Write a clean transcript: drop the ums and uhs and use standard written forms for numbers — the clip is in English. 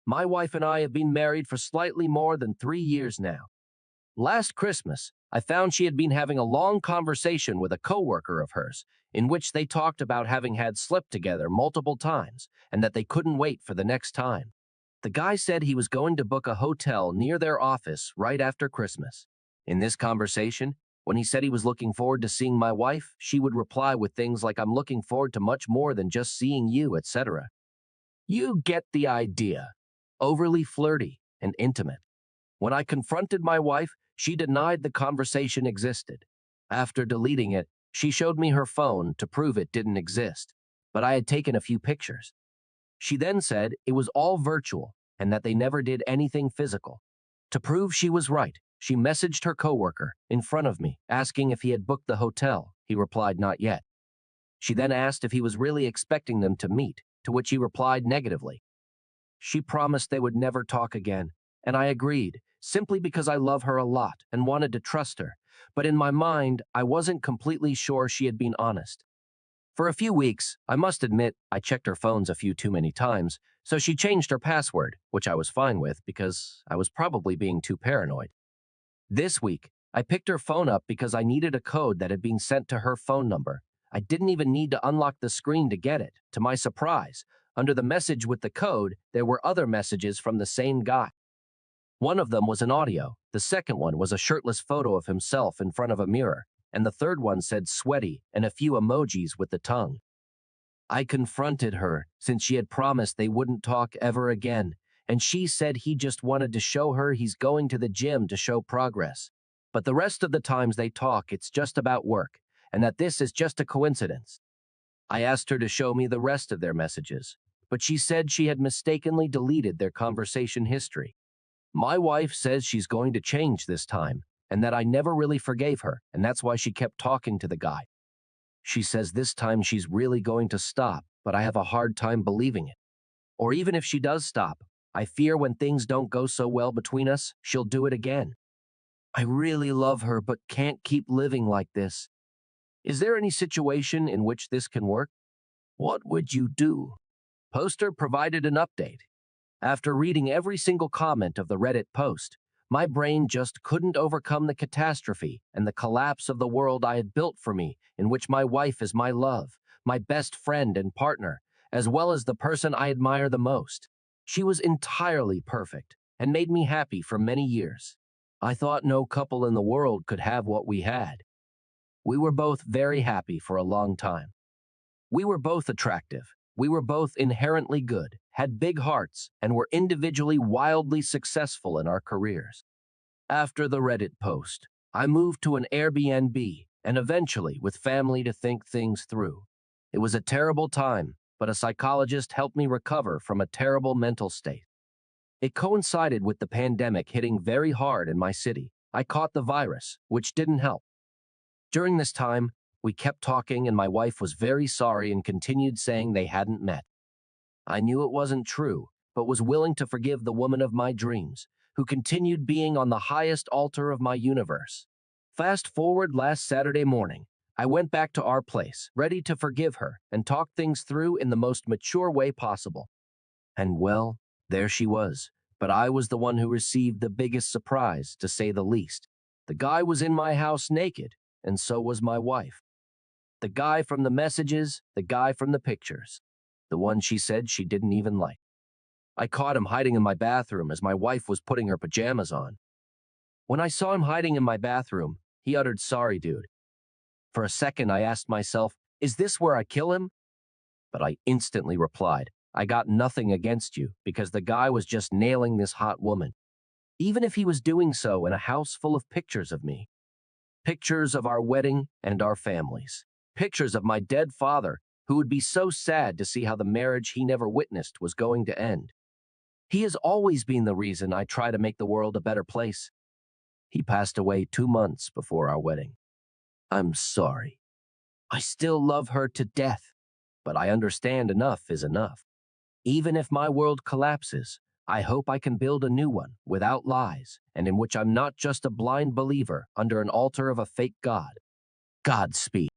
My wife and I have been married for slightly more than 3 years now. Last Christmas, I found she had been having a long conversation with a coworker of hers, in which they talked about having had slept together multiple times and that they couldn't wait for the next time. The guy said he was going to book a hotel near their office right after Christmas. In this conversation, when he said he was looking forward to seeing my wife, she would reply with things like, "I'm looking forward to much more than just seeing you," etc. You get the idea. Overly flirty and intimate. When I confronted my wife, she denied the conversation existed. After deleting it, she showed me her phone to prove it didn't exist, but I had taken a few pictures. She then said it was all virtual and that they never did anything physical. To prove she was right, she messaged her coworker in front of me, asking if he had booked the hotel. He replied not yet. She then asked if he was really expecting them to meet, to which he replied negatively. She promised they would never talk again, and I agreed, simply because I love her a lot and wanted to trust her, but in my mind, I wasn't completely sure she had been honest. For a few weeks, I must admit, I checked her phones a few too many times, so she changed her password, which I was fine with because I was probably being too paranoid. This week, I picked her phone up because I needed a code that had been sent to her phone number. I didn't even need to unlock the screen to get it. To my surprise, under the message with the code, there were other messages from the same guy. One of them was an audio, the second one was a shirtless photo of himself in front of a mirror, and the third one said sweaty and a few emojis with the tongue. I confronted her, since she had promised they wouldn't talk ever again, and she said he just wanted to show her he's going to the gym to show progress. But the rest of the times they talk, it's just about work, and that this is just a coincidence. I asked her to show me the rest of their messages, but she said she had mistakenly deleted their conversation history. My wife says she's going to change this time, and that I never really forgave her, and that's why she kept talking to the guy. She says this time she's really going to stop, but I have a hard time believing it. Or even if she does stop, I fear when things don't go so well between us, she'll do it again. I really love her, but can't keep living like this. Is there any situation in which this can work? What would you do? Poster provided an update. After reading every single comment of the Reddit post, my brain just couldn't overcome the catastrophe and the collapse of the world I had built for me, in which my wife is my love, my best friend and partner, as well as the person I admire the most. She was entirely perfect and made me happy for many years. I thought no couple in the world could have what we had. We were both very happy for a long time. We were both attractive. We were both inherently good, had big hearts, and were individually wildly successful in our careers. After the Reddit post, I moved to an Airbnb and eventually with family to think things through. It was a terrible time, but a psychologist helped me recover from a terrible mental state. It coincided with the pandemic hitting very hard in my city. I caught the virus, which didn't help. During this time, we kept talking and my wife was very sorry and continued saying they hadn't met. I knew it wasn't true, but was willing to forgive the woman of my dreams, who continued being on the highest altar of my universe. Fast forward last Saturday morning, I went back to our place, ready to forgive her and talk things through in the most mature way possible. And well, there she was, but I was the one who received the biggest surprise, to say the least. The guy was in my house naked, and so was my wife. The guy from the messages, the guy from the pictures. The one she said she didn't even like. I caught him hiding in my bathroom as my wife was putting her pajamas on. When I saw him hiding in my bathroom, he uttered, "Sorry, dude." For a second, I asked myself, is this where I kill him? But I instantly replied, I got nothing against you because the guy was just nailing this hot woman. Even if he was doing so in a house full of pictures of me. Pictures of our wedding and our families. Pictures of my dead father, who would be so sad to see how the marriage he never witnessed was going to end. He has always been the reason I try to make the world a better place. He passed away 2 months before our wedding. I'm sorry. I still love her to death, but I understand enough is enough. Even if my world collapses, I hope I can build a new one without lies and in which I'm not just a blind believer under an altar of a fake god. Godspeed.